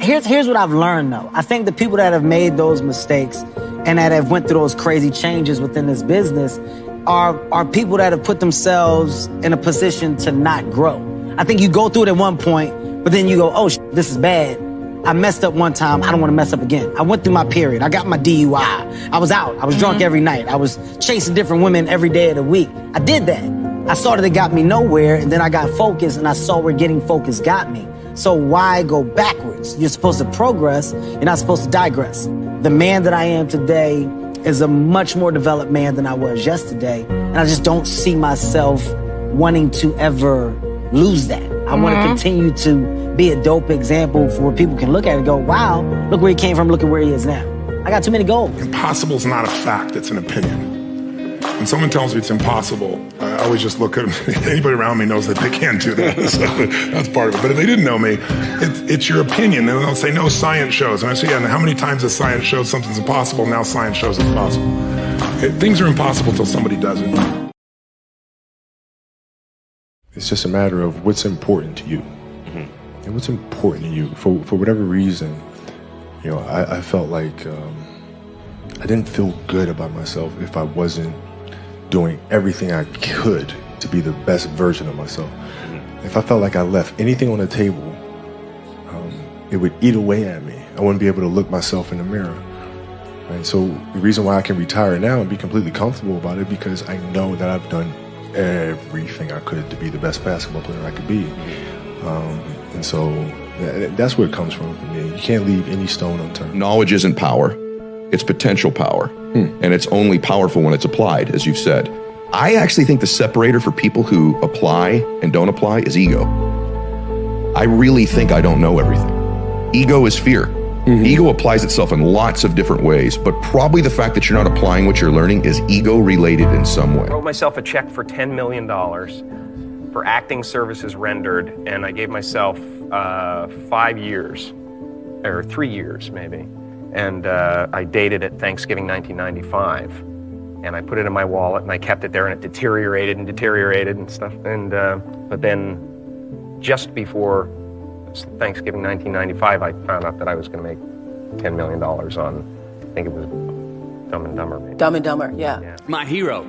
Here's what I've learned, though. I think the people that have made those mistakes and that have went through those crazy changes within this business are people that have put themselves in a position to not grow. I think you go through it at one point, but then you go, oh, this is bad. I messed up one time. I don't want to mess up again. I went through my period. I got my DUI. I was out. I was drunk every night. I was chasing different women every day of the week. I did that. I saw that it got me nowhere, and then I got focused, and I saw where getting focused got me. So why go backwards? You're supposed to progress. You're not supposed to digress. The man that I am today is a much more developed man than I was yesterday, and I just don't see myself wanting to ever lose that. I want to continue to be a dope example for where people can look at it and go, wow, look where he came from, look at where he is now. I got too many goals. Impossible is not a fact, it's an opinion. When someone tells me it's impossible, I always just look at anybody around me knows that they can't do that. So that's part of it. But if they didn't know me, it's your opinion. And they'll say, no, science shows. And I say, yeah, and how many times has science showed something's impossible? Now science shows it's possible. Things are impossible till somebody does it. It's just a matter of what's important to you. And what's important to you. For whatever reason, you know, I felt like I didn't feel good about myself if I wasn't doing everything I could to be the best version of myself. If I felt like I left anything on the table, it would eat away at me. I wouldn't be able to look myself in the mirror. And so the reason why I can retire now and be completely comfortable about it, because I know that I've done everything I could to be the best basketball player I could be. And so that's where it comes from for me. You can't leave any stone unturned. Knowledge isn't power. It's potential power. And it's only powerful when it's applied, as you've said. I actually think the separator for people who apply and don't apply is ego. I really think I don't know everything. Ego is fear. Ego applies itself in lots of different ways, but probably the fact that you're not applying what you're learning is ego related in some way. I wrote myself a check for $10 million for acting services rendered, and I gave myself 5 years, or 3 years maybe. And I dated it Thanksgiving 1995, and I put it in my wallet, and I kept it there, and it deteriorated and stuff. And but then, just before Thanksgiving 1995, I found out that I was going to make $10 million on, I think it was Dumb and Dumber. Maybe. Dumb and Dumber, yeah. My hero.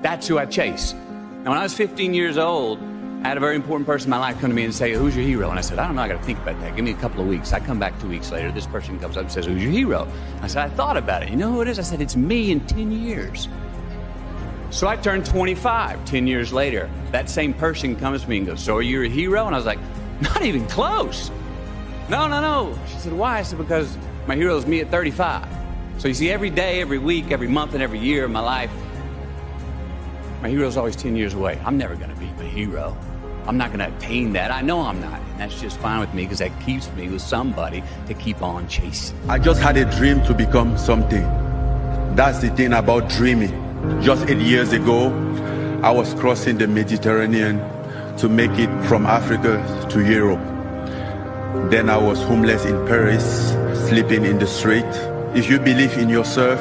That's who I chase. Now, when I was 15 years old, I had a very important person in my life come to me and say, who's your hero? And I said, I don't know, I got to think about that. Give me a couple of weeks. I come back 2 weeks later. This person comes up and says, who's your hero? I said, I thought about it. You know who it is? I said, it's me in 10 years. So I turned 25 10 years later. That same person comes to me and goes, so are you a hero? And I was like, not even close. No. She said, why? I said, because my hero is me at 35. So you see, every day, every week, every month, and every year of my life, my hero's always 10 years away. I'm never going to be my hero. I'm not going to attain that. I know I'm not. And that's just fine with me because that keeps me with somebody to keep on chasing. I just had a dream to become something. That's the thing about dreaming. Just 8 years ago, I was crossing the Mediterranean to make it from Africa to Europe. Then I was homeless in Paris, sleeping in the street. If you believe in yourself,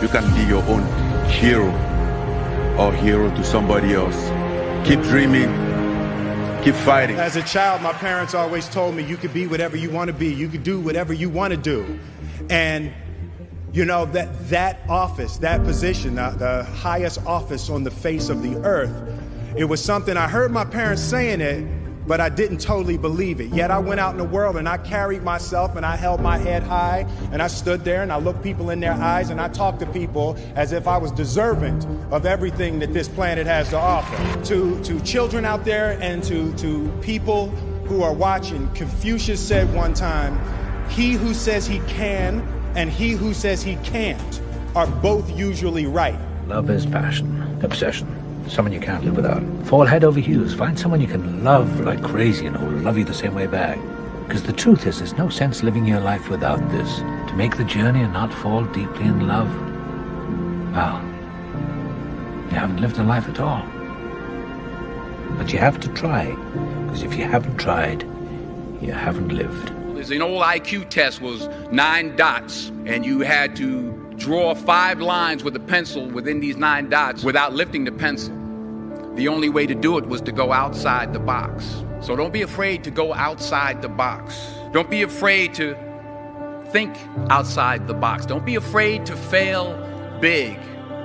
you can be your own hero or hero to somebody else. Keep dreaming, keep fighting. As a child, my parents always told me you could be whatever you want to be. You could do whatever you want to do. And you know, that office, that position, the highest office on the face of the earth, it was something I heard my parents saying it, but I didn't totally believe it. Yet I went out in the world and I carried myself and I held my head high and I stood there and I looked people in their eyes and I talked to people as if I was deserving of everything that this planet has to offer. To children out there and to people who are watching, Confucius said one time, he who says he can and he who says he can't are both usually right. Love is passion, obsession, someone you can't live without. Fall head over heels, find someone you can love like crazy and who'll love you the same way back. Because the truth is, there's no sense living your life without this. To make the journey and not fall deeply in love, well, you haven't lived a life at all. But you have to try, because if you haven't tried, you haven't lived. An old IQ test was 9 dots, and you had to draw 5 lines with a pencil within these 9 dots without lifting the pencil. The only way to do it was to go outside the box. So don't be afraid to go outside the box. Don't be afraid to think outside the box. Don't be afraid to fail big,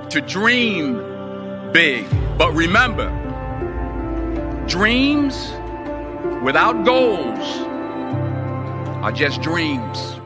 to dream big. But remember, dreams without goals are just dreams.